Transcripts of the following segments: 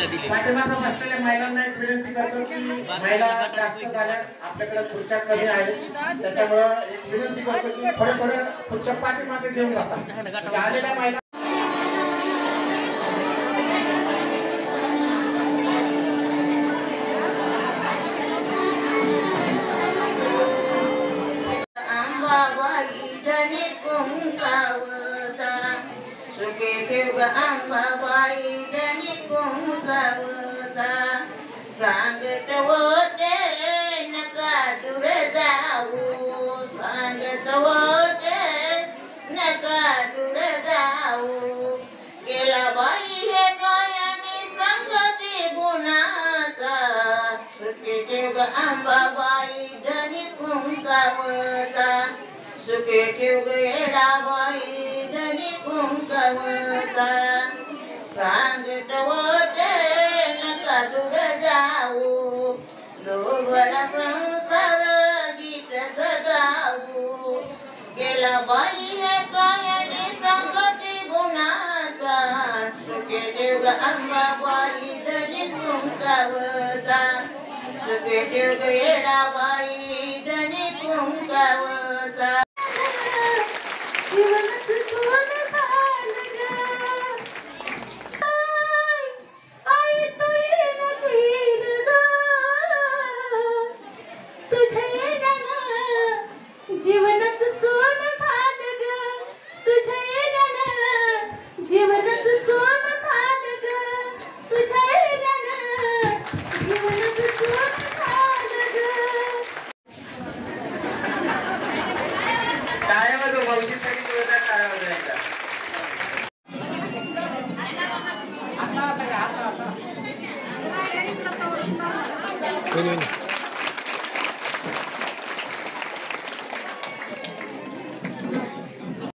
पाठीमागे बसलेल्या महिलांना एक विनंती करतो की महिला जास्त झाल्या आपल्याकडे खुर्च्या कमी आहेत त्याच्यामुळे एक विनंती करतो की थोडे थोडे खुर्च्या पाठीमागे घेऊन बसा आलेल्या महिला अंबाबाई जनी कुंकावता सांगत होते नका दूर जाऊ सांगत होते नका दूर जाऊ गेला बाई हे गायनी संगती गुणाचा सुखी ठेव अंबाबाई जनी कुंकावता सुखी ठेव येडाबाई जनी कुंकावता सांगत होते नका दूर जाऊ दोघला संसार गीत गाऊ गेला बाई हे कायनी संगती गुणाचा सुखे देव अंबाबाई जनी कुंकावता सुखे देव येडाबाई जनी कुंकावता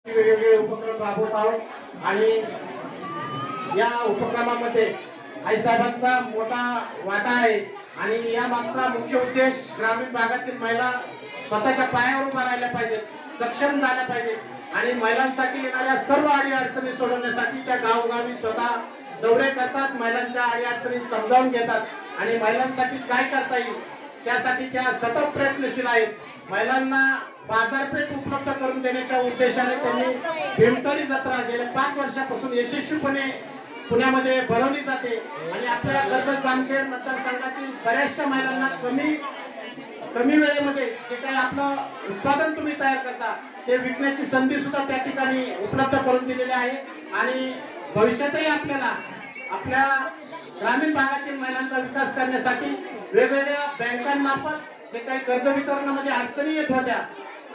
वेगवेगळे उपक्रम राबवत आहोत आणि या उपक्रमामध्ये आईसाहेबांचा मोठा वाटा आहे आणि या मागचा मुख्य उद्देश ग्रामीण भागातील महिला स्वतःच्या पायावर उभा राहिल्या पाहिजेत सक्षम झाल्या पाहिजेत आणि महिलांसाठी येणाऱ्या सर्व अडीअडचणी सोडवण्यासाठी त्या गावोगावी स्वतः दौरे करतात महिलांच्या अडीअडचणी समजावून घेतात आणि महिलांसाठी काय करता येईल त्यासाठी त्या सतत प्रयत्नशील आहेत महिलांना बाजारपेठ उपलब्ध करून देण्याच्या उद्देशाने त्यांनी भीमतळी जत्रा गेल्या 5 वर्षापासून यशस्वीपणे पुण्यामध्ये भरवली जाते आणि आपल्या कर्जत जामखेड मतदारसंघातील बऱ्याचशा महिलांना कमी वेळेमध्ये जे काही आपलं उत्पादन तुम्ही तयार करता ते विकण्याची संधी सुद्धा त्या ठिकाणी उपलब्ध करून दिलेली आहे आणि भविष्यातही आपल्याला आपल्या ग्रामीण भागातील महिलांचा विकास करण्यासाठी वेगवेगळ्या बँकांमार्फत जे काही कर्ज वितरणामध्ये अडचणी येत होत्या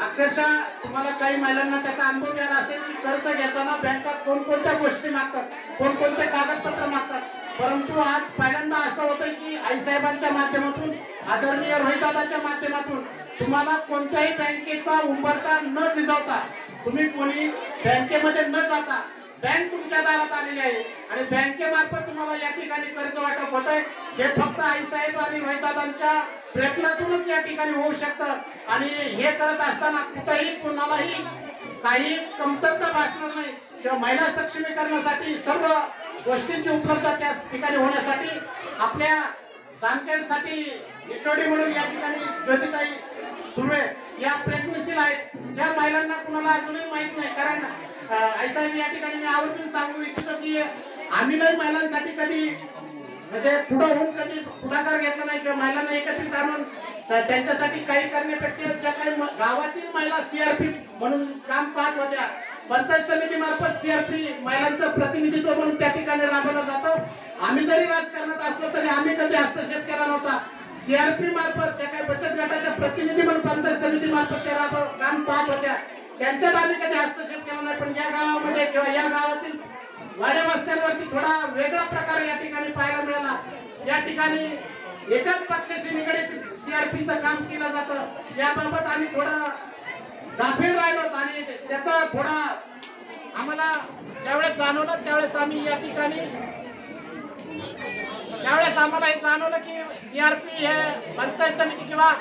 अक्षरशः तुम्हाला काही महिलांना त्याचा अनुभव घ्यायला असेल की कर्ज घेताना बँका कोणकोणत्या गोष्टी मागतात कोणकोणते कागदपत्र मागतात परंतु आज पहिल्यांदा असं होतं की आईसाहेबांच्या माध्यमातून आदरणीय रोहितदादाच्या माध्यमातून तुम्हाला कोणत्याही बँकेचा उंबरठा न झिजवता तुम्ही कोणी बँकेमध्ये न जाता बँक तुमच्या दारात आलेली आहे आणि बँकेमार्फत तुम्हाला या ठिकाणी कर्ज वाटप होत आहे हे फक्त आईसाहेब आणि रोहितदादांच्या प्रयत्नातूनच या ठिकाणी होऊ शकतं आणि हे करत असताना कुठेही कुणालाही काही कमतरता भासणार नाही किंवा महिला सक्षमीकरणासाठी सर्व गोष्टींची उपलब्धता त्या ठिकाणी होण्यासाठी आपल्या जाणकारीसाठी एचओडी म्हणून या ठिकाणी ज्योतिताई सुर्वे या प्रयत्नशील आहेत ज्या महिलांना कुणाला अजूनही माहित नाही कारण आईसाहेब या ठिकाणी मी आवर्जून सांगू इच्छितो की आम्ही नाही महिलांसाठी कधी म्हणजे पुढे होऊन कधी पुढाकार घेतला नाही किंवा महिलांना एकत्रित आणून त्यांच्यासाठी काही करण्यापेक्षा ज्या काही गावातील महिला सीआरपी म्हणून काम पाहत होत्या पंचायत समिती मार्फत सीआरपी महिलांचं प्रतिनिधित्व म्हणून त्या ठिकाणी राबवलं जातं आम्ही जरी राजकारणात असलो तरी आम्ही कधी हस्तक्षेप केला नव्हता सीआरपी मार्फत ज्या काही बचत गटाच्या प्रतिनिधी म्हणून पंचायत समिती मार्फत त्या काम पाहत होत्या त्यांच्यात आम्ही कधी हस्तक्षेप केला नाही पण या गावामध्ये किंवा या गावातील वाड्या वस्त्यांवरती थोडा वेगळा प्रकार या ठिकाणी पाहायला मिळाला या ठिकाणी एकाच पक्षाशी निगडीत सीआरपीचं काम केलं जातं याबाबत आम्ही थोडं गाफील राहिलो आणि त्याचा थोडा आम्हाला ज्यावेळेस जाणवलं त्यावेळेस आम्ही या ठिकाणी त्यावेळेस आम्हाला हे जाणवलं की सीआरपी हे पंचायत समिती किंवा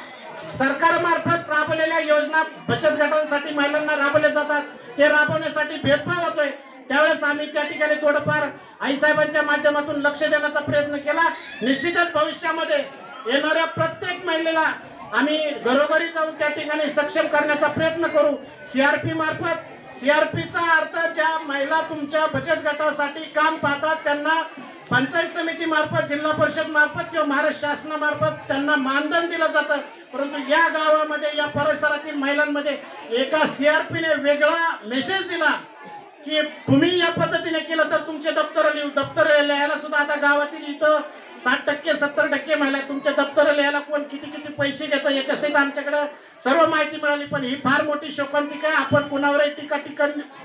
सरकारमार्फत राबवलेल्या योजना बचत गटांसाठी महिलांना राबवल्या जातात ते राबवण्यासाठी भेदभाव होतोय त्यावेळेस आम्ही त्या ठिकाणी थोडंफार आईसाहेबांच्या माध्यमातून लक्ष देण्याचा प्रयत्न केला. निश्चितच भविष्यामध्ये येणाऱ्या प्रत्येक महिलेला आम्ही घरोघरी जाऊन त्या ठिकाणी सक्षम करण्याचा प्रयत्न करू. सीआरपी मार्फत, सीआरपीचा अर्थ ज्या महिला तुमच्या बचत गटासाठी काम पाहतात त्यांना पंचायत समिती मार्फत, जिल्हा परिषद मार्फत किंवा महाराष्ट्र शासनामार्फत त्यांना मानधन दिलं जातं. परंतु या गावामध्ये, या परिसरातील महिलांमध्ये एका सीआरपीने वेगळा मेसेज दिला की तुम्ही या पद्धतीने केलं तर तुमचे दप्तर लिहायला सुद्धा आता गावातील इथं 60% 70% महिला तुमच्या दप्तर लिहायला कोण किती पैसे घेतं याच्यासहित आमच्याकडे सर्व माहिती मिळाली. पण ही फार मोठी शोकांतिका आहे. आपण कुणावरही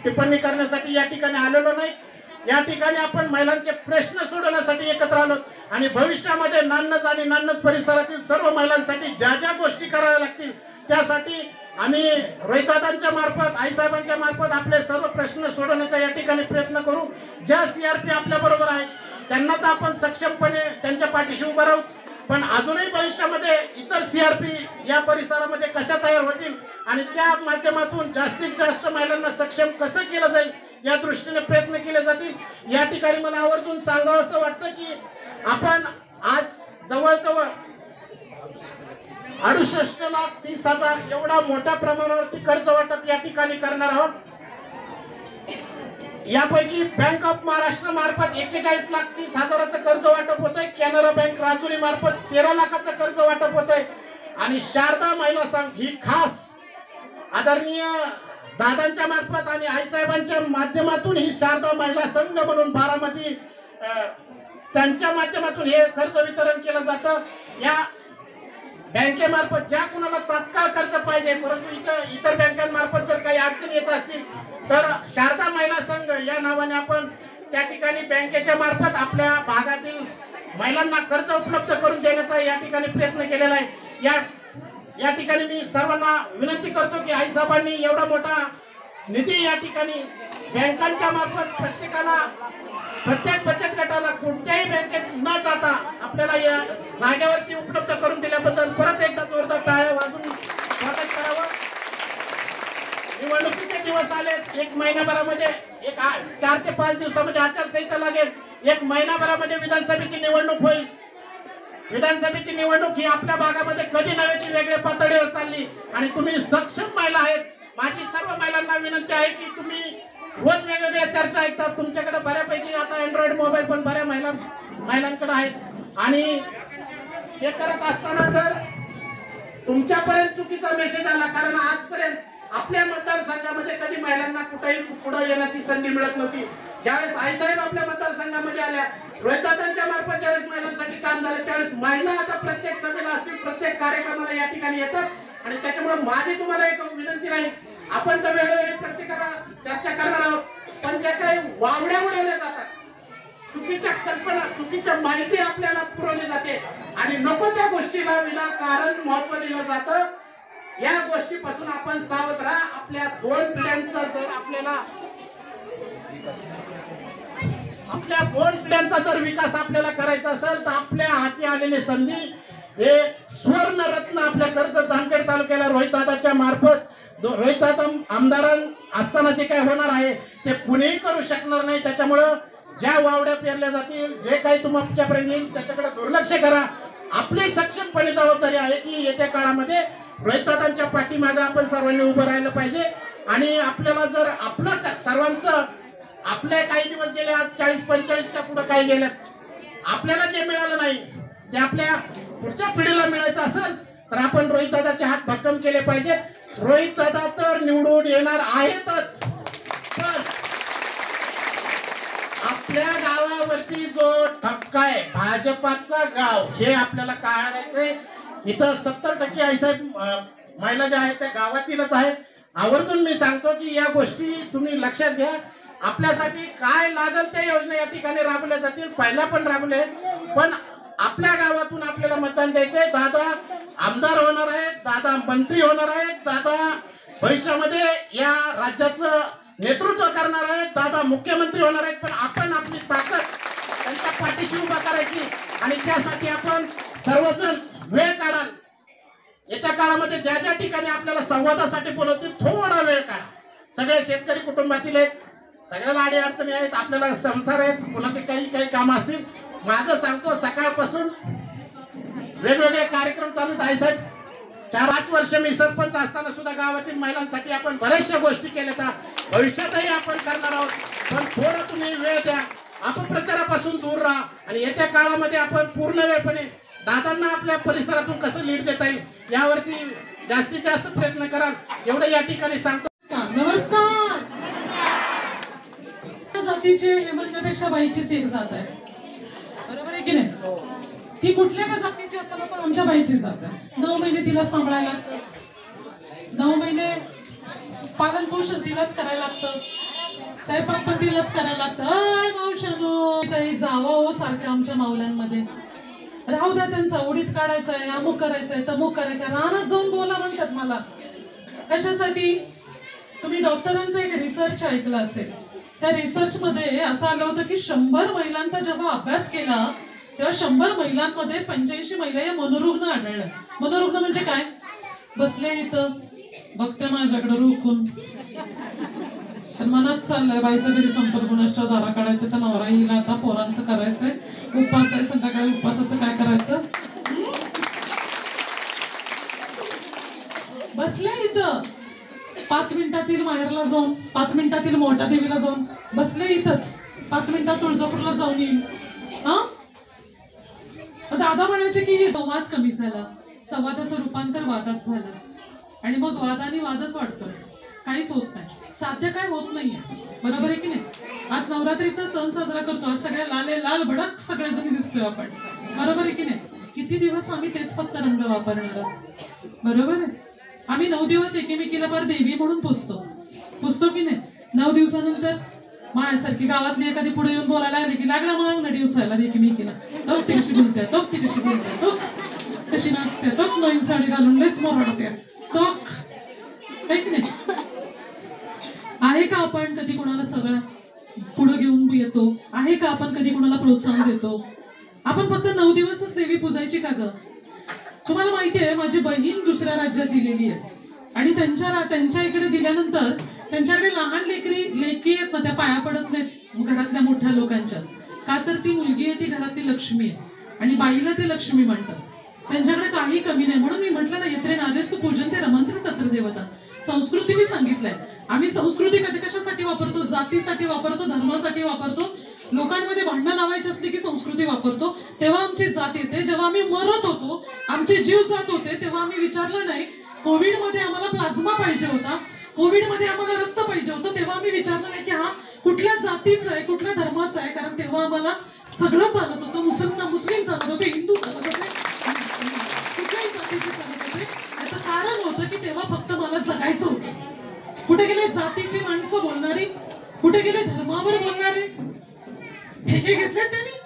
टिप्पणी करण्यासाठी या ठिकाणी आलेलो नाही. या ठिकाणी आपण महिलांचे प्रश्न सोडवण्यासाठी एकत्र आलो आणि भविष्यामध्ये नान्नज आणि नान्नज परिसरातील सर्व महिलांसाठी ज्या ज्या गोष्टी कराव्या लागतील त्यासाठी आम्ही रोहितदादांच्या मार्फत, आईसाहेबांच्या मार्फत आपले सर्व प्रश्न सोडवण्याचा या ठिकाणी प्रयत्न करू. ज्या सीआरपी आपल्या बरोबर आहेत त्यांना तर आपण सक्षमपणे त्यांच्या पाठीशी उभं राहूच. पण अजूनही भविष्यामध्ये इतर सीआरपी या परिसरामध्ये कशा तयार होतील आणि त्या माध्यमातून जास्तीत जास्त महिलांना सक्षम कसं केलं जाईल या दृष्टीने प्रयत्न केले जातील. या ठिकाणी मला आवर्जून सांगावं असं वाटतं की आपण आज जवळजवळ 68,30,000 एवढा मोठ्या प्रमाणावरती कर्ज वाटप या ठिकाणी करणार आहोत. यापैकी बँक ऑफ महाराष्ट्र मार्फत 41,30,000चं कर्ज वाटप होतंय. कॅनरा बँक राजुरी मार्फत 13 लाखाचं कर्ज वाटप होतंय आणि शारदा महिला संघ ही खास आदरणीय दादांच्या मार्फत आणि आईसाहेबांच्या माध्यमातून ही शारदा महिला संघ म्हणून बारामती त्यांच्या माध्यमातून हे कर्ज वितरण केलं जातं. या बँकेमार्फत ज्या कुणाला तात्काळ कर्ज पाहिजे परंतु इतर बँकांमार्फत जर काही अडचणी येत असतील तर शारदा महिला संघ या नावाने आपण त्या ठिकाणी बँकेच्या मार्फत आपल्या भागातील महिलांना कर्ज उपलब्ध करून देण्याचा या ठिकाणी प्रयत्न केलेला आहे. या ठिकाणी मी सर्वांना विनंती करतो की आईसाहेबांनी एवढा मोठा निधी या ठिकाणी बँकांच्या मार्फत प्रत्येक बचत गटाला कोणत्याही बँकेत न जाता आपल्याला या जागेवरती उपलब्ध करून दिल्याबद्दल परत एकदा जोरदार टाळ्या वाजून स्वागत करावं. निवडणुकीचे दिवस आले. एक महिनाभरामध्ये 4 ते 5 दिवसामध्ये आचारसंहिता लागेल. एक महिनाभरामध्ये विधानसभेची निवडणूक होईल. विधानसभेची निवडणूक ही आपल्या भागामध्ये कधी नव्हे ती वेगळ्या पातळीवर चालली आणि तुम्ही सक्षम महिला आहेत. माझी सर्व महिलांना विनंती आहे की तुम्ही रोज वेगवेगळ्या चर्चा ऐकतात. तुमच्याकडे बऱ्यापैकी आता अँड्रॉइड मोबाईल पण बऱ्या महिलांकडे आहेत आणि हे करत असताना जर तुमच्यापर्यंत चुकीचा मेसेज आला, कारण आजपर्यंत आपल्या मतदारसंघामध्ये कधी महिलांना कुठेही पुढे येण्याची संधी मिळत नव्हती. ज्यावेळेस आईसाहेब आपल्या मतदारसंघामध्ये आल्या, रोहितदादांच्या मार्फत ज्यावेळेस महिलांसाठी काम झालं त्यावेळेस महिला आता प्रत्येक सभेला असतील, प्रत्येक कार्यक्रमाला या ठिकाणी येतात आणि त्याच्यामुळे माझी तुम्हाला एक विनंती राहील, आपण तर वेगवेगळ्या प्रत्येकाला चर्चा करणार आहोत पण ज्या काही वावड्या उडवल्या जातात, चुकीच्या कल्पना, चुकीच्या माहिती आपल्याला पुरवली जाते आणि नको त्या गोष्टीला विनाकारण महत्व दिलं जातं. या गोष्टीपासून आपण सावध राहा. आपल्या 2 पिढ्यांचा जर विकास आपल्याला करायचा असेल तर आपल्या हाती आलेली संधी हे सुवर्ण रत्न आपल्या कर्जत जामखेड तालुक्याला रोहितदादाच्या मार्फत रोहितदादा आमदार असताना जे काय होणार आहे ते कुणीही करू शकणार नाही. त्याच्यामुळं ज्या वावड्या पेरल्या जातील, जे काही तुमच्यापर्यंत येईल त्याच्याकडे दुर्लक्ष करा. आपली सक्षमपणे जबाबदारी आहे की येत्या काळामध्ये रोहितदादांच्या पाठीमागे आपण सर्वांनी उभं राहिलं पाहिजे आणि आपल्याला जर आपलं सर्वांचं आपले काही दिवस गेले, आज 40-45च्या पुढे काही गेलं, आपल्याला जे मिळालं नाही ते आपल्या पुढच्या पिढीला मिळायचं असेल तर आपण रोहितदादाचे हात भक्कम केले पाहिजेत. रोहितदादा तर निवडून येणार आहेतच, पण आपल्या गावावरती जो ठपका आहे भाजपाचा गाव हे आपल्याला काढायचंय. इथं 70% आईसाहेब महिला ज्या आहेत त्या गावातीलच आहेत. आवर्जून मी सांगतो की या गोष्टी तुम्ही लक्षात घ्या. आपल्यासाठी काय लागल त्या योजना या ठिकाणी राबवल्या जातील, पहिल्या पण राबवल्या, पण आपल्या गावातून आपल्याला मतदान द्यायचंय. दादा आमदार होणार आहेत, दादा मंत्री होणार आहेत, दादा भविष्यामध्ये या राज्याचं नेतृत्व करणार आहेत, दादा मुख्यमंत्री होणार आहेत. पण आपण आपली ताकद त्यांच्या पाठीशी उभा करायची आणि त्यासाठी आपण सर्वजण वेळ काढाल. येत्या काळामध्ये ज्या ज्या ठिकाणी आपल्याला संवादासाठी बोलवतील थोडा वेळ काढा. सगळे शेतकरी कुटुंबातील आहेत, सगळ्याला अडी अडचणी आहेत, आपल्याला संसार आहेत, कोणाचे काही काम असतील. माझं सांगतो सकाळपासून वेगवेगळे कार्यक्रम चालू आहेत. साहेब 4-5 वर्ष मी सरपंच असताना सुद्धा गावातील महिलांसाठी आपण बऱ्याचशा गोष्टी केल्या, भविष्यातही आपण करणार आहोत. पण थोडा तुम्ही वेळ द्या, अपप्रचारापासून दूर राहा आणि येत्या काळामध्ये आपण पूर्ण वेळपणे दादांना आपल्या परिसरातून कसं लीड देता येईल यावरती जास्तीत जास्त प्रयत्न कराल एवढं या ठिकाणी सांगतो. नमस्कार. जातीचे हे म्हणण्यापेक्षा बाईचीच एक जात आहे, बरोबर आहे की नाही? ती कुठल्या का जातीची असताना पण आमच्या बाईची जात आहे. 9 महिने तिला सांभाळायला लागतं, 9 महिने पालन पोषण तिलाच करायला लागतं, स्वयंपाक पण तिलाच करायला लागतं. अय मावशानो काही जावं हो सारखं आमच्या मावल्यांमध्ये राहू द्या, त्यांचा उडीत काढायचंय, अमुक करायचंय, तमुक करायचंय, रानात जाऊन बोला म्हणतात मला. कशासाठी? तुम्ही डॉक्टरांचा एक रिसर्च ऐकला असेल, त्या रिसर्च मध्ये असं आलं होतं की 100 महिलांचा जेव्हा अभ्यास केला तेव्हा 100 महिलांमध्ये 85 महिला या मनोरुग्ण आढळल्या. मनोरुग्ण म्हणजे काय? बसले इथं बघते माझ्याकडे रोखून, तर मनात चाललंय बाईचं घरी संपर्क गुणाष्ट दारा काढायचे, तर नवरा येईल, आता पोरांचं करायचंय, उपवास आहे, संध्याकाळी उपवासाचं काय करायचं. बसले इथं 5 मिनिटातील माहेरला जाऊन, 5 मिनिटातील मोठ्या देवीला जाऊन, बसले इथंच 5 मिनिटात तुळजापूरला जाऊन येईल. हा दादा म्हणायचे की संवाद कमी झाला, संवादाचं रूपांतर वादात झालं आणि मग वादाने वादच वाढतोय, काहीच होत नाही, साध्य काय होत नाहीये, बरोबर आहे की नाही? आज नवरात्रीचा सण साजरा करतो, आज सगळ्या लाल भडक सगळेजण दिसतोय आपण, बरोबर आहे की नाही? किती दिवस आम्ही तेच फक्त रंग वापरणार आहोत, बरोबर आहे? आम्ही 9 दिवस एकेमेकीला फार देवी म्हणून पुजतो की नाही? 9 दिवसानंतर माझ्यासारखी गावातली एखादी पुढे येऊन बोलायला लागली की लागला मग नडी उचलायला एकेमेकीला, तो ती कशी बोलते, तो ती कशी बोलते, तो कशी नाचते, तो नवीन साडी घालून लयच मोरडते, तो नाही. आहे का आपण कधी कोणाला सगळं पुढे घेऊन येतो? आहे का आपण कधी कोणाला प्रोत्साहन देतो? आपण फक्त 9 दिवसच देवी पूजायची का ग? तुम्हाला माहिती आहे माझी बहीण दुसऱ्या राज्यात दिलेली आहे आणि त्यांच्या इकडे दिल्यानंतर त्यांच्याकडे लहान लेकी आहेत ना, त्या पाया पडत नाहीत घरातल्या मोठ्या लोकांच्या, का तर ती मुलगी आहे, ती घरातली लक्ष्मी आहे आणि बाईला ते लक्ष्मी म्हणतात. त्यांच्याकडे काही कमी नाही, म्हणून मी म्हटलं ना, येत्रे नादेश तू पूजन ते रमंत्र तत्र देवता. संस्कृतीने सांगितलंय. आम्ही संस्कृती कधी कशासाठी वापरतो? जातीसाठी वापरतो, धर्मासाठी वापरतो, लोकांमध्ये भांडणं लावायची असली की संस्कृती वापरतो. तेव्हा आमची जात येते. जेव्हा आम्ही मरत होतो, आमचे जीव जात होते, तेव्हा आम्ही विचारलं नाही. कोविड मध्ये आम्हाला प्लाझ्मा पाहिजे होता, कोविड मध्ये आम्हाला रक्त पाहिजे होतं, तेव्हा आम्ही विचारलं नाही की हा कुठल्या जातीचा आहे, कुठल्या धर्माचा आहे, कारण तेव्हा आम्हाला सगळं चालत होतं. मुस्लिम चालत होते, हिंदू चालत होते, कुठल्याही जातीचे चालत होते. याचं कारण होतं की तेव्हा फक्त मला जगायचं होतं. कुठे गेले जातीची माणसं बोलणारी? कुठे गेले धर्मावर बोलणारे? ठेके घेतले त्यांनी?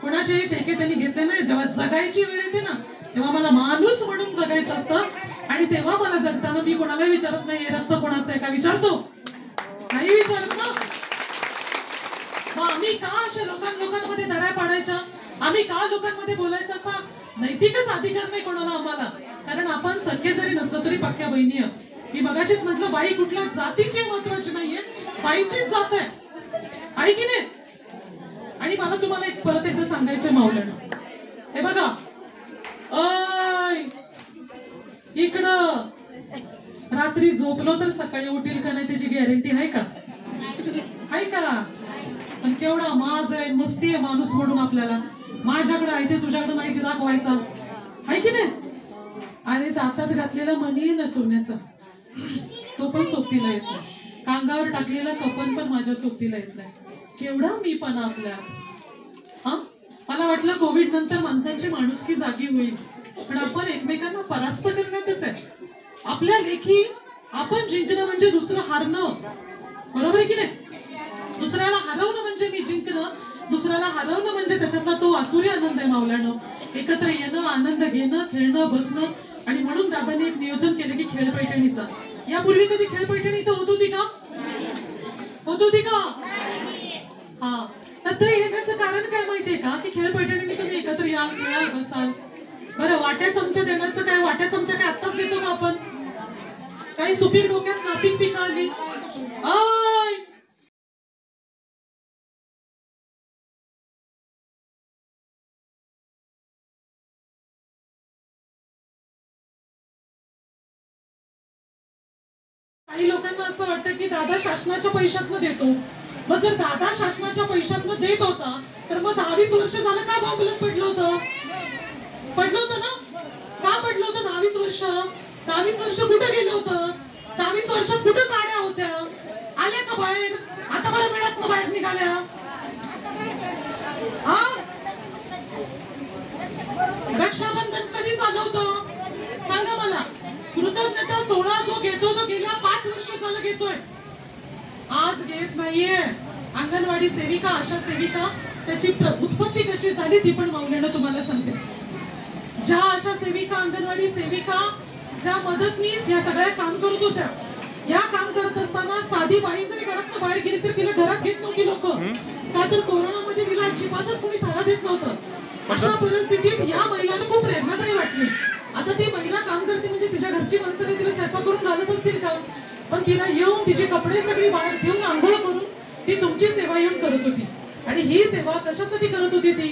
कोणाचेही ठेके त्यांनी घेतले नाही. जेव्हा जगायची वेळ येते ना, तेव्हा मला माणूस म्हणून जगायचं असतं आणि तेव्हा मला जगताना मी कोणाला विचारत नाही रक्त कोणाचं आहे का, विचारतो? नाही विचारत ना. मग आम्ही का अशा लोकांमध्ये धऱ्या पाडायच्या? आम्ही का लोकांमध्ये बोलायचं? असा नैतिकच अधिकार नाही कोणाला आम्हाला, कारण आपण सख्खे जरी नसलो तरी पक्क्या बहिणी आहोत. मी मगाशीच म्हटलं, बाई कुठल्या जातीची महत्वाची नाहीये, बाईचीच जात आहे की नाही? आणि मला तुम्हाला परत एकदा सांगायचंय मावल्यानं, हे बघा, इकडं रात्री झोपलो तर सकाळी उठील का नाही त्याची गॅरंटी आहे का? आहे का? पण केवढा माज आहे, मस्ती आहे माणूस म्हणून आपल्याला. माझ्याकडे आहे ते तुझ्याकडे नाही ते दाखवायचा, आहे की नाही? अरे दातात घातलेला मणी ना सोन्याचा, तो पण सोबतीला येत नाही. कांगावर टाकलेला कपन पण माझ्या सोबतीला येत नाही. केवढा मी पण आपल्या. हा, मला वाटलं कोविड नंतर माणसांची माणुसकी जागी होईल, पण आपण एकमेकांना परास्त करण्यातच आहे. आपल्या लेखी आपण जिंकणं म्हणजे दुसरं हारणं, बरोबर आहे की नाही? दुसऱ्याला हरवणं म्हणजे मी जिंकणं, दुसऱ्याला हरवणं म्हणजे त्याच्यातला तो आसुरी आनंद आहे मावल्यानं. एकत्र येणं, आनंद घेणं, खेळणं, बसणं. आणि म्हणून दादाने एक नियोजन केलं की खेळ पैठणीचा. यापूर्वी कधी खेळ पैठणी इथं होत होती का? होत होती का? हा, तर ते येण्याचं कारण काय माहितीये का? की खेळ पैठणी तुम्ही एकत्र याल, खेळाल, बसाल. बरं, वाट्या चमच्या देण्याचं काय? वाट्या चमच्या काय आत्ताच देतो का आपण? काही सुपीक डोक्यात नापीक पिकं आली, काही लोकांना असं वाटतं की दादा शासनाच्या पैशातनं देतो. मग जर दादा शासनाच्या पैशातनं देत होता तर मग 10-20 वर्ष झालं का बॉम्बलत पडलं होतं ना? का पडलं होतं 10-20 वर्ष? 10-20 वर्ष कुठे गेलं होतं? 10-20 वर्षात कुठे साड्या होत्या? आल्या का बाहेर? आता बरं मिळत बाहेर निघाल्या. हा, रक्षाबंधन कधी झालं होतं सांगा मला. कृतज्ञता सोहळा जो घेतो तो गेल्या 5 वर्ष झालं घेतोय, आज घेत नाहीये. अंगणवाडी सेविका, आशा सेविका, त्याची उत्पत्ती कशी झाली ती पण माऊलीनं तुम्हाला सांगते. ज्या आशा सेविका, अंगणवाडी सेविका, ज्या मदतनीस या सगळ्या काम करत होत्या, या काम करत असताना साधी बाई जरी घरात बाहेर गेली तर तिला घरात घेत नव्हती लोक. का तर कोरोनामध्ये तिला अजिबातच कोणी थारा देत नव्हतं. अशा परिस्थितीत या महिलांना खूप प्रेरणादायी वाटली. आता ती महिला काम करते म्हणजे तिच्या घरची माणसं काही तिला स्वयंपाक करून घालत असतील का? पण तिला येऊन तिचे कपडे सगळी बाहेर ठेवून आंघोळ करून ती तुमची सेवा येऊन करत होती. आणि ही सेवा कशासाठी करत होती ती?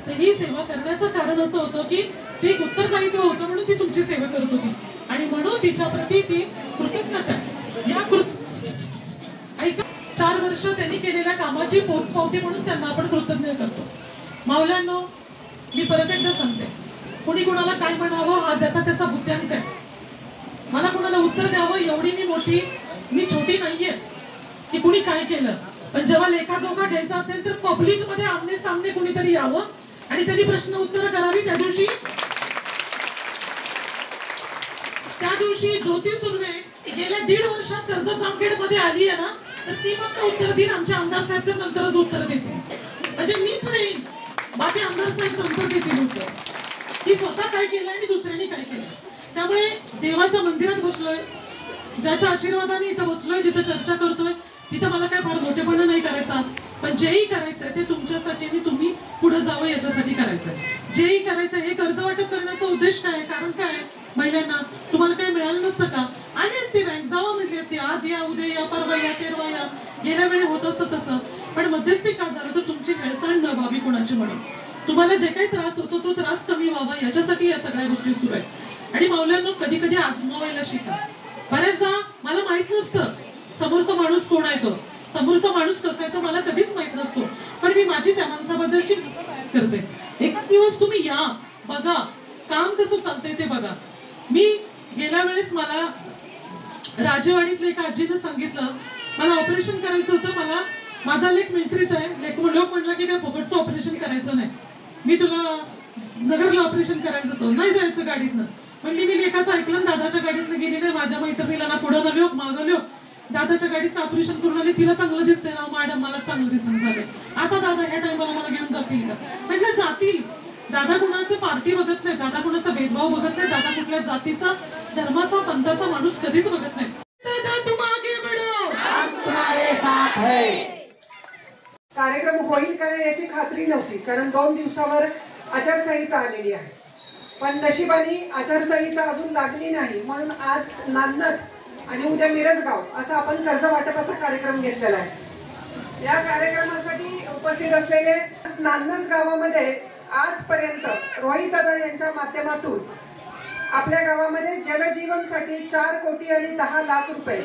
तर ही सेवा करण्याचं कारण असं होतं की ते एक उत्तरदायित्व होतं म्हणून ती तुमची सेवा करत होती. आणि म्हणून तिच्या प्रती ती कृतज्ञता या ऐका, 4 वर्ष त्यांनी केलेल्या कामाची पोचपावती म्हणून त्यांना आपण कृतज्ञ करतो. माऊल्यांनो, मी परत एकदा सांगते, कोणी कोणाला काय म्हणावं हा ज्याचा त्याचा बुद्ध्यांक आहे. मला कोणाला उत्तर द्यावं एवढी मी छोटी नाहीये की कुणी काय केलं. पण जेव्हा लेखाजोखा घ्यायचा असेल तर पब्लिक मध्ये आमने सामने कोणीतरी यावं आणि त्यांनी प्रश्न उत्तर करावी. त्या दिवशी ज्योती सुर्वे गेल्या 1.5 वर्षात कर्जत जामखेड मध्ये आली आहे ना, तर ती फक्त उत्तर देईल आमचे आमदार साहेब तर नंतरच उत्तर देतील. म्हणजे मीच नाही, बाकी आमदार साहेब नंतर देतील उत्तर. ती स्वतः काय केलं आणि दुसऱ्यांनी काय केलं. त्यामुळे देवाच्या मंदिरात बसलोय, ज्याच्या आशीर्वादाने इथं बसलोय, जिथं चर्चा करतोय, तिथं मला काय फार मोठेपणा नाही करायचा. पण जेही करायचंय ते तुमच्यासाठी आणि तुम्ही पुढे जावं याच्यासाठी करायचंय. जेही करायचंय हे कर्ज वाटप करण्याचा उद्देश काय? कारण काय, महिलांना तुम्हाला काही मिळालं नसतं का? आली असती बँक, जावा म्हटली असती, आज या, उद्या या, परवा या, तेरवा या, गेल्या वेळी होत असतं तसं. पण मध्यस्थी का झालं तर तुमची हेळसांड न व्हावी कोणाची म्हणून. तुम्हाला जे काही त्रास होतो तो त्रास कमी व्हावा याच्यासाठी या सगळ्या गोष्टी सुरू आहेत. आणि माऊल्यांनो, कधी कधी आजमावायला शिका. बऱ्याचदा मला माहित नसतं समोरचा माणूस कोण आहे, तो समोरचा माणूस कसा आहे तो मला कधीच माहित नसतो. पण मी माझी त्या माणसाबद्दलची करते. एक दिवस तुम्ही या, बघा काम कसं चालतंय ते बघा. मी गेल्या वेळेस मला राजेवाडीतल्या एका आजीनं सांगितलं, मला ऑपरेशन करायचं होतं, मला माझा लेक मिलिटरीत आहे. लोक म्हणला की काय फुकटचं ऑपरेशन करायचं नाही, मी तुला नगरला ऑपरेशन करायचं होतं, नाही जायचं गाडीतनं. म्हणली मी लेखाचं ऐकलं, दादाच्या गाडीतनं गेली नाही. माझ्या मैत्रिणीला ना पुढं नल्यो मागल्यो, दादाच्या गाडीतनं ऑपरेशन करून आली, तिला चांगलं दिसतंय ना मॅडम, मला चांगलं दिसणं झालंय. आता दादा ह्या टायमाला मला घेऊन जातील का? म्हटलं जातील. दादा कुणाचे पार्टी बघत नाही, दादा कुणाचा भेदभाव बघत नाही, दादा कुठल्या जातीचा, धर्माचा, पंथाचा माणूस कधीच बघत नाही. दादा तुम आगे बढ़ो, हम तुम्हारे साथ है. कार्यक्रम होईल का नाही याची खात्री नव्हती, कारण 2 दिवसावर आचारसंहिता आलेली आहे. पण नशिबाने आचारसंहिता अजून लागली नाही, म्हणून आज नांदच आणि उद्या मिरजगाव असा आपण कर्ज वाटपाचा कार्यक्रम घेतलेला आहे. या कार्यक्रमासाठी उपस्थित असलेले नांदच गावामध्ये आजपर्यंत रोहित दादा यांच्या माध्यमातून आपल्या गावामध्ये जलजीवनसाठी 4 कोटी आणि 10 लाख रुपये,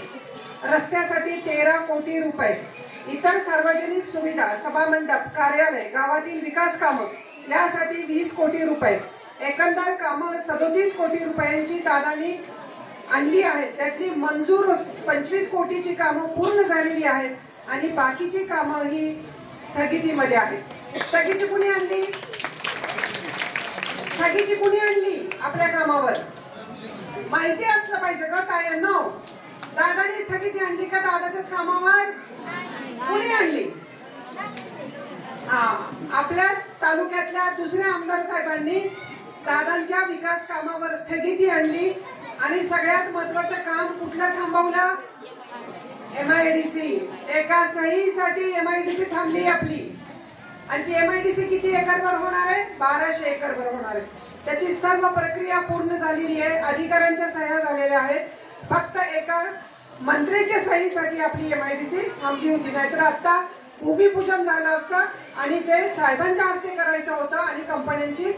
रस्त्यासाठी 13 कोटी रुपये, इतर सार्वजनिक सुविधा, सभामंडप, कार्यालय, गावातील विकास कामं यासाठी 20 कोटी रुपये, एकंदर कामं 37 कोटी रुपयांची दादांनी आणली आहेत. त्यातली मंजूर 25 कोटीची कामं पूर्ण झालेली आहेत आणि बाकीची कामं ही स्थगितीमध्ये आहेत. स्थगिती कुणी आणली? स्थगिती कुणी आणली आपल्या कामावर? माहिती असलं पाहिजे का तायांनो? दादाने स्थगिती आणली का दादाच्याच कामावर? कुणी आणली? आपल्याच तालुक्यातल्या दुसऱ्या आमदार साहेबांनी दादांच्या विकास कामावर स्थगिती आणली आणि सगळ्यात महत्वाचं काम कुठलं थांबवलं? MIDC. एका सहीसाठी MIDC थांबली आपली. आणि ती MIDC किती एकरवर होणार आहे? 1200 एकरवर होणार आहे. त्याची सर्व प्रक्रिया पूर्ण झालेली आहे, अधिकाऱ्यांच्या सह्या झालेल्या आहेत. फक्त एका मंत्र्याच्या सहीसाठी आपली MIDC थांबली होती, नाहीतर आता भूमिपूजन झालं असतं आणि ते साहेबांच्या हस्ते करायचं होतं आणि कंपन्यांची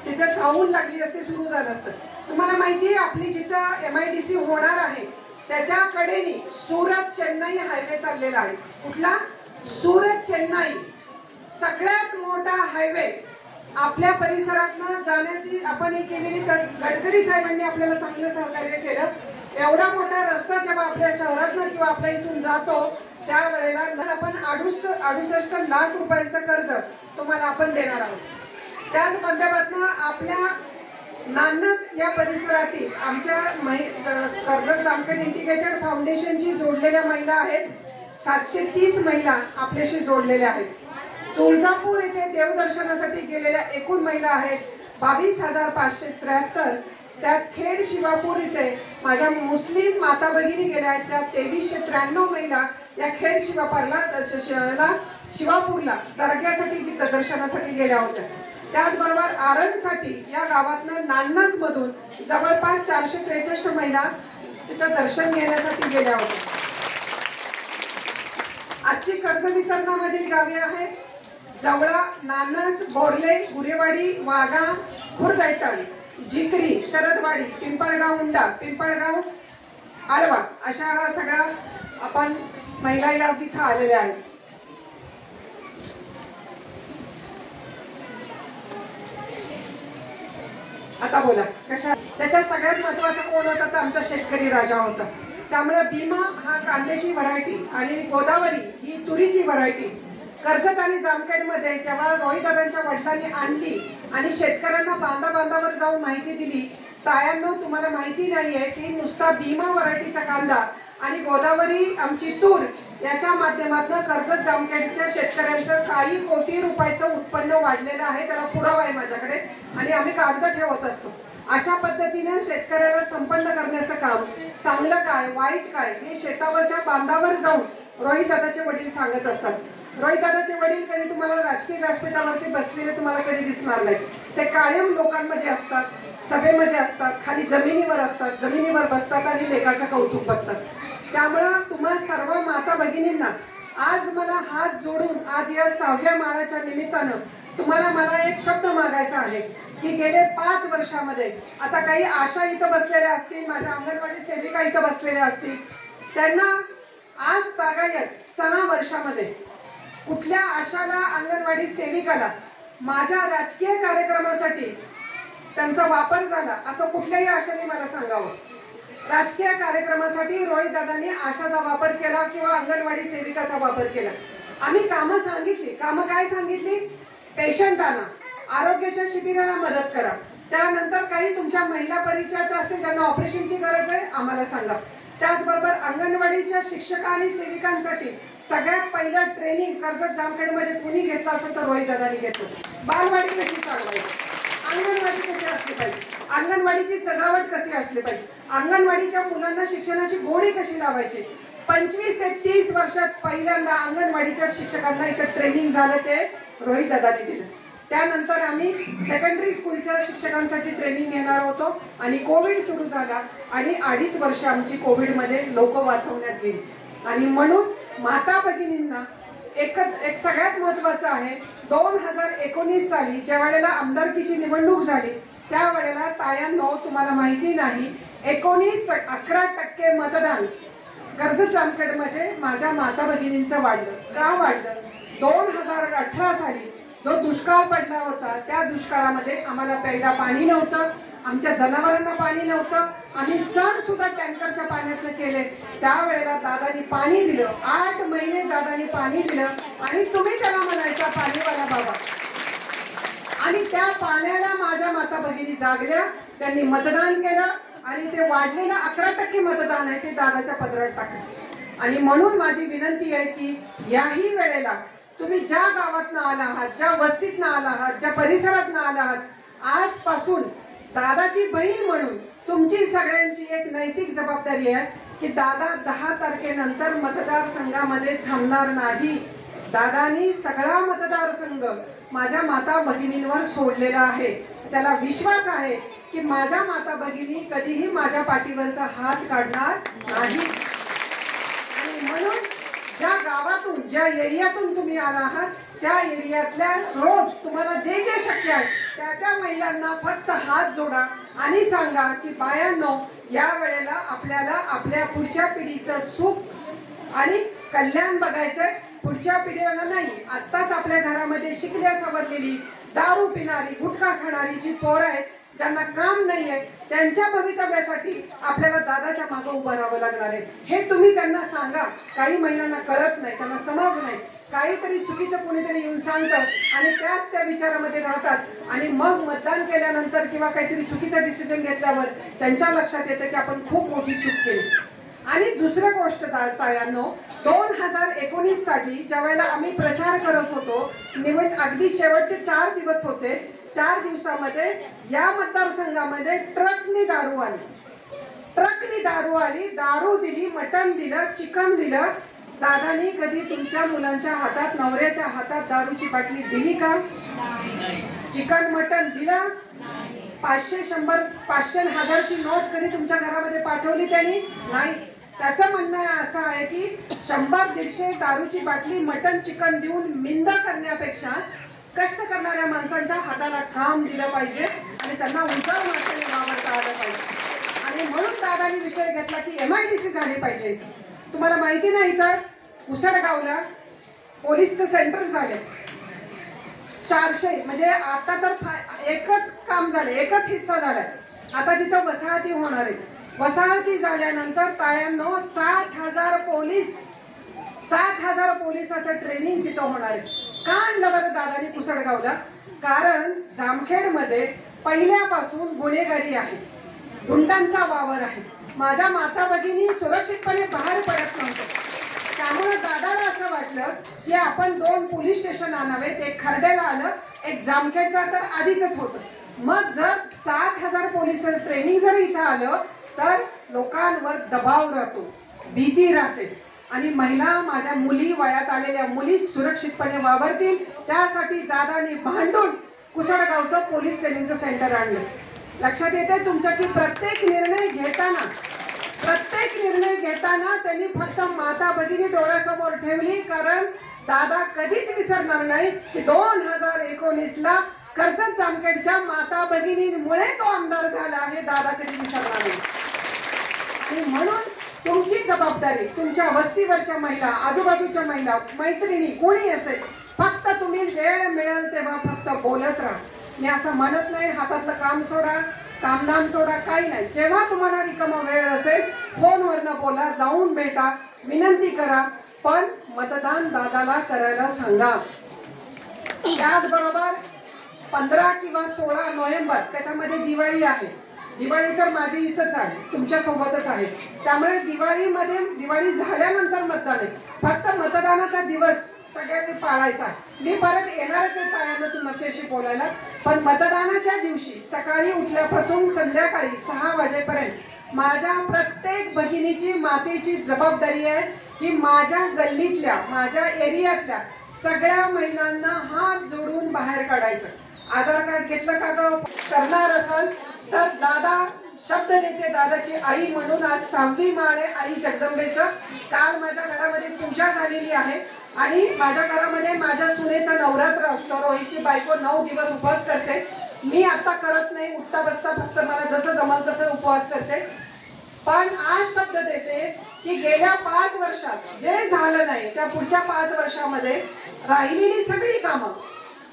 तिथे चावून लागली असते, सुरू झालं असतं. तुम्हाला माहिती आहे आपली जिथं MIDC होणार आहे त्याच्या कडेने सुरत चेन्नई हायवे चाललेला आहे. कुठला? सुरत चेन्नई सगळ्यात मोठा हायवे आपल्या परिसरातनं जाण्याची आपण ही केलेली. गडकरी साहेबांनी आपल्याला चांगलं सहकार्य केलं. एवढा मोठा रस्ता जेव्हा आपल्या शहरातनं किंवा आपल्या इथून जातो त्यावेळेला आपण 68 लाख रुपयांचं कर्ज तुम्हाला आपण देणार आहोत. त्याच माध्यमातून आपल्या नानच या परिसरातील आमच्या कर्जत जामखेड इंटिग्रेटेड फाउंडेशनची जोडलेल्या महिला आहेत. 730 महिला आपल्याशी जोडलेल्या आहेत. तुळजापूर येथे देवदर्शनासाठी गेलेल्या एकूण महिला आहेत 22,573. त्यात खेड शिवापूर इथे माझ्या मुस्लिम माता भगिनी गेल्या आहेत. त्या 2393 महिला या खेड शिवापूरला दर्ग्यासाठी दर्शनासाठी गेल्या होत्या. त्याचबरोबर आरणसाठी या गावातनं नान्नज मधून जवळपास 463 महिला तिथं दर्शन घेण्यासाठी गेल्या होत्या. आजची कर्ज वितरणामधील गावे आहेत जवळा, नानज, बोर्ले, गुरेवाडी, वाघा, खुर्दैताळी, जिकरी, सरदवाडी, पिंपळगाव उंडा, पिंपळगाव आळवा अशा सगळ्या आपण महिला या इथं आलेल्या आहेत. आता बोला कशा. त्याच्यात सगळ्यात महत्वाचा कोण होता तर आमचा शेतकरी राजा होता. त्यामुळे भीमा हा कांद्याची व्हरायटी आणि गोदावरी ही तुरीची व्हरायटी कर्जत आणि जामखेडमध्ये जेव्हा रोहिदादांच्या वडिलांनी आणली आणि शेतकऱ्यांना बांधावर जाऊन माहिती दिली. तायांनो तुम्हाला माहिती नाहीये की नुसता भीमा व्हरायटीचा कांदा आणि गोदावरी आमची तूर याच्या माध्यमातून कर्जत जामखेडच्या शेतकऱ्यांचं काही कोटी रुपयाचं उत्पन्न वाढलेलं आहे. त्याला पुरावा आहे माझ्याकडे आणि आम्ही कागद ठेवत असतो. अशा पद्धतीने शेतकऱ्याला संपन्न करण्याचं काम चांगलं काय वाईट काय हे शेतावरच्या बांधावर जाऊन रोहितदादाचे वडील सांगत असतात. रोहितदादाचे वडील कधी तुम्हाला राजकीय व्यासपीठावरती बसलेले तुम्हाला कधी दिसणार नाही. ते कायम लोकांमध्ये असतात, सभेमध्ये असतात, खाली जमिनीवर असतात, जमिनीवर बसतात आणि लेखाचं कौतुक बघतात. त्यामुळं तुम्हा सर्व माता भगिनींना आज मला हात जोडून आज या 6व्या माळाच्या निमित्तानं तुम्हाला मला एक शब्द मागायचा आहे की गेले 5 वर्षामध्ये आता काही आशा इथं बसलेल्या असतील, माझ्या अंगणवाडी सेविका इथं बसलेल्या असतील, त्यांना आज तागायत 6 वर्षामध्ये कुठल्या आशाला अंगणवाडी सेविकाला माझ्या राजकीय कार्यक्रमासाठी त्यांचा वापर झाला असं कुठल्याही आशाने मला सांगावं. राजकीय कार्यक्रमासाठी रोहितदादांनी आशाचा वापर केला किंवा अंगणवाडी सेविकाचा वापर केला. आम्ही कामं सांगितली. कामं काय सांगितली? पेशंटांना आरोग्याच्या शिबिराला मदत करा. त्यानंतर काही तुमच्या महिला परिचयाच्या असतील त्यांना ऑपरेशनची गरज आहे आम्हाला सांगा. त्याचबरोबर अंगणवाडीच्या शिक्षक आणि सेविकांसाठी सगळ्यात पहिलं ट्रेनिंग कर्जत जामखेडमध्ये कुणी घेतलं असेल तर रोहितदादांनी घेतलं. बालवाडी कशी चालवायची, अंगणवाडी कशी असली पाहिजे, अंगणवाडीची सजावट कशी असली पाहिजे, अंगणवाडीच्या मुलांना शिक्षणाची गोडी कशी लावायची. 25 ते 30 वर्षात पहिल्यांदा अंगणवाडीच्या शिक्षकांना इथं ट्रेनिंग झालं ते रोहितदादांनी दिलं. त्यानंतर आम्ही सेकंडरी स्कूलच्या शिक्षकांसाठी ट्रेनिंग घेणार होतो आणि कोविड सुरू झाला आणि 2.5 वर्ष आमची कोविडमध्ये लोक वाचवण्यात गेली. आणि म्हणून माता भगिनींना एक सगळ्यात महत्वाचं आहे 2019 साली ज्या वेळेला आमदारकीची निवडणूक झाली त्यावेळेला तायांनो तुम्हाला माहिती नाही 11% मतदान कर्जत जामखेडमध्ये माझ्या माता भगिनींचं वाढलं. का वाढलं? 2018 साली जो दुष्काळ पडला होता त्या दुष्काळामध्ये आम्हाला प्यायला पाणी नव्हतं, आमच्या जनावरांना पाणी नव्हतं. आम्ही सण सुद्धा टँकरच्या पाण्यातनं केले. त्यावेळेला दादानी पाणी दिलं. 8 महिने दादानी पाणी दिलं आणि तुम्ही त्याला म्हणायचा पाणीवाला बाबा. आणि त्या पाण्याला माझ्या माता भगिनी जागल्या, त्यांनी मतदान केलं आणि ते वाढलेलं 11% मतदान आहे ते दादाच्या पदरात टाकलं. आणि म्हणून माझी विनंती आहे की याही वेळेला तुम्ही ज्या गावातनं आला आहात, ज्या वस्तीतनं आला आहात, ज्या परिसरातनं आला आहात, आजपासून दादाची बहीण म्हणून तुमची सगळ्यांची एक नैतिक जबाबदारी आहे की दादा 10 तारखेनंतर मतदारसंघामध्ये थांबणार नाही. दादानी सगळा मतदारसंघ माझ्या माता भगिनींवर सोडलेला आहे. त्याला विश्वास आहे की माझ्या माता भगिनी कधीही माझ्या पाठीवरचा हात काढणार नाही. आणि म्हणून ज्या गावातून ज्या एरियातून तुम्ही आला आहात त्या एरियातल्या रोज तुम्हाला जे जे शक्य आहे त्या त्या महिलांना फक्त हात जोडा आणि सांगा की बायांनो, या वेळेला आपल्याला आपल्या पुढच्या पिढीचं सुख आणि कल्याण बघायचंय. पुढच्या पिढीला नाही, आत्ताच आपल्या घरामध्ये शिकल्या सवरलेली, दारू पिणारी, गुटखा खाणारी जी पोरं आहेत, ज्यांना काम नाही आहे, त्यांच्या भवितव्यासाठी आपल्याला दादाच्या मागे उभं राहावं लागणार आहे. हे तुम्ही त्यांना सांगा. काही महिलांना कळत नाही, त्यांना समज नाही. काहीतरी चुकीचं कोणीतरी येऊन सांगतं आणि त्याच त्या विचारामध्ये राहतात आणि मग मतदान केल्यानंतर किंवा काहीतरी चुकीचं डिसिजन घेतल्यावर त्यांच्या लक्षात येतं की आपण खूप मोठी चूक केली. आणि दुसरी गोष्ट तायांनो, 2019 साठी ज्या वेळेला आम्ही प्रचार करत होतो, अगदी शेवटचे 4 दिवस होते, 4 दिवसामध्ये या मतदारसंघामध्ये ट्रकनी दारू आली, दारू दिली, मटण दिलं, चिकन दिलं. दादानी कधी तुमच्या मुलांच्या हातात, नवऱ्याच्या हातात दारूची बाटली दिली का? चिकन मटण दिलं? 500, 100, 500, 1000ची नोट कधी तुमच्या घरामध्ये पाठवली त्यांनी? नाही. त्याचं म्हणणं असं आहे की 100-150 दारूची बाटली, मटण, चिकन देऊन निंदा करण्यापेक्षा कष्ट करणाऱ्या माणसांच्या हाताला काम दिलं पाहिजे आणि त्यांना उंचावर मार्गाने वावरता आलं पाहिजे. आणि म्हणून दादानी विषय घेतला की MIDC झाली पाहिजे. तुम्हाला माहिती नाही तर उसळगावला पोलीसचं सेंटर झाले 400, म्हणजे आता तर एकच काम झाले, एकच हिस्सा झालाय. आता तिथं वसाहती होणार आहे. वसाहती झाल्यानंतर तायांनो 60,000 पोलिसाचं ट्रेनिंग तिथं होणार आहे. का आणलं बरं दादानी कुसळगावला? कारण जामखेडमध्ये पहिल्यापासून गुन्हेगारी आहे, गुंडांचा वावर आहे. माझ्या माता भगिनी सुरक्षितपणे बाहेर पडत नव्हतं. त्यामुळे दादाला असं वाटलं की आपण 2 पोलीस स्टेशन आणावेत. एक खर्ड्याला आलं, एक जामखेडला तर आधीच होतं. मग जर 7,000 पोलीस ट्रेनिंग जर इथं आलं तर लोकांवर दबाव राहतो, भीती राहते आणि महिला, माझ्या मुली, वयात आलेल्या मुली सुरक्षितपणे वावरतील. त्यासाठी दादानी भांडून कुसळगावचं पोलीस ट्रेनिंगचं सेंटर आणलं. लक्षात येते तुमच्या की प्रत्येक निर्णय घेताना त्यांनी फक्त माता भगिनी डोळ्यासमोर ठेवली. कारण दादा कधीच विसरणार नाही की 2019ला कर्जत जामखेडच्या माता भगिनींमुळे तो आमदार झाला आहे. दादा कधी विसरणार नाही. आणि म्हणून तुमची जबाबदारी, तुमच्या वस्तीवरच्या महिला, आजूबाजूच्या महिला, मैत्रिणी, कोणी असेल, फक्त तुम्ही वेळ मिळेल तेव्हा फक्त बोलत राहा. मी असं म्हणत नाही हातातलं काम सोडा, कामधाम सोडा, काही नाही. जेव्हा तुम्हाला रिकामा वेळ असेल फोनवरनं बोला, जाऊन भेटा, विनंती करा, पण मतदान दादाला करायला सांगा. त्याचबरोबर 15 किंवा 16 नोव्हेंबर त्याच्यामध्ये दिवाळी आहे. दिवाळी तर माझी इथंच आहे, तुमच्या सोबतच आहे. त्यामुळे दिवाळी झाल्यानंतर मतदान आहे. फक्त मतदानाचा दिवस सगळ्यांनी पाळायचा. मी परत येणारच आहे तायांना तुमच्याशी बोलायला. पण मतदानाच्या दिवशी सकाळी उठल्यापासून संध्याकाळी 6 वाजेपर्यंत माझ्या प्रत्येक भगिनीची, मातेची जबाबदारी आहे की माझ्या गल्लीतल्या, माझ्या एरियातल्या सगळ्या महिलांना हात जोडून बाहेर काढायचं. आधार कार्ड घेतलं का गं? करणार असाल तर दादा शब्द देते, दादाची आई म्हणून आज 6वी माळ आहे आई जगदंबेचं. काल माझ्या घरामध्ये पूजा झालेली आहे आणि माझ्या घरामध्ये माझ्या सुनेचं नवरात्र असतं. रोहितची बायको 9 दिवस उपवास करते. मी आता करत नाही, उठता बसता फक्त मला जसं जमल तसं उपवास करते. पण आज शब्द देते की गेल्या 5 वर्षात जे झालं नाही त्या पुढच्या 5 वर्षामध्ये राहिलेली सगळी कामं,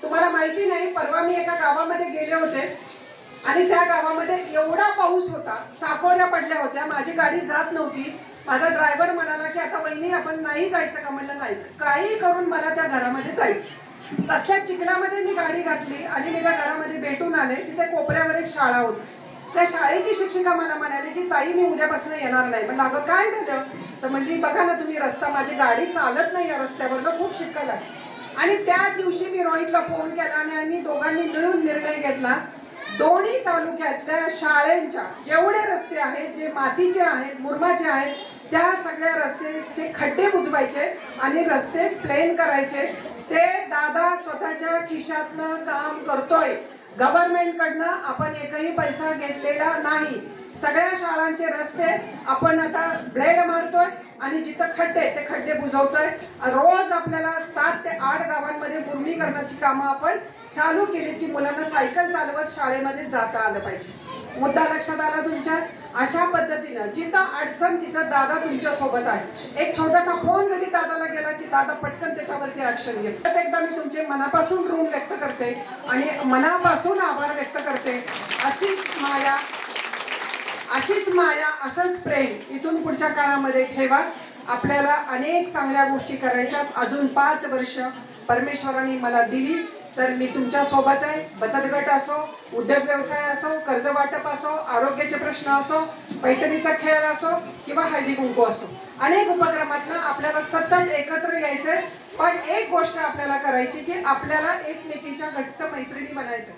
तुम्हाला माहिती नाही, परवा मी एका गावामध्ये गेले होते आणि त्या गावामध्ये एवढा पाऊस होता, चाकोऱ्या पडल्या होत्या, माझी गाडी जात नव्हती. माझा ड्रायव्हर म्हणाला की आता वहिनी आपण नाही जायचं का? म्हणलं नाही, काही करून मला त्या घरामध्ये जायचं. तसल्या चिखलामध्ये मी गाडी घातली आणि मी त्या घरामध्ये भेटून आले. तिथे कोपऱ्यावर एक शाळा होती. त्या शाळेची शिक्षिका मला म्हणाली की ताई मी उद्यापासून येणार नाही. पण अगं काय झालं? तर म्हणली बघा ना तुम्ही रस्ता, माझी गाडी चालत नाही या रस्त्यावर, खूप चिखल आहे. आणि त्या दिवशी मी रोहितला फोन केला आणि आम्ही दोघांनी मिळून निर्णय घेतला, दोन्ही तालुक्यातल्या शाळेंच्या जेवढे रस्ते आहेत, जे मातीचे आहेत, मुरमाचे आहेत, त्या सगळ्या रस्त्याचे खड्डे बुजवायचे आणि रस्ते प्लेन करायचे. ते दादा स्वतःच्या खिशातनं काम करतोय. गव्हर्नमेंटकडनं आपण एकही पैसा घेतलेला नाही. सगळ्या शाळांचे रस्ते आपण आता ब्लेड मारतोय आणि जिथं खड्डे आहेत ते खड्डे बुजवतोय. रोज आपल्याला 7 ते 8 गावांमध्ये मुर्मीकरणाची कामं आपण चालू केली की मुलांना सायकल चालवत शाळेमध्ये जाता आलं पाहिजे. मुद्दा लक्षात आला तुमच्या? अशा पद्धतीनं जिथं अडचण तिथं दादा तुमच्या सोबत आहे. एक छोटासा फोन जरी दादाला गेला की दादा पटकन त्याच्यावरती ऍक्शन घेतो. एकदा मी तुमचे मनापासून ऋण व्यक्त करते आणि मनापासून आभार व्यक्त करते. अशीच माया असंच प्रेम इथून पुढच्या काळामध्ये ठेवा. आपल्याला अनेक चांगल्या गोष्टी करायच्यात. अजून 5 वर्ष परमेश्वराने मला दिली तर मी तुमच्या सोबत आहे. बचत गट असो, उद्योग व्यवसाय असो, कर्ज वाटप असो, आरोग्याचे प्रश्न असो, पैठणीचा खेळ असो किंवा हळदी कुंकू असो, अनेक उपक्रमातनं आपल्याला सतत एकत्र यायचंय. पण एक गोष्ट आपल्याला करायची की आपल्याला एकमेकीच्या घट्ट मैत्रिणी बनायचं.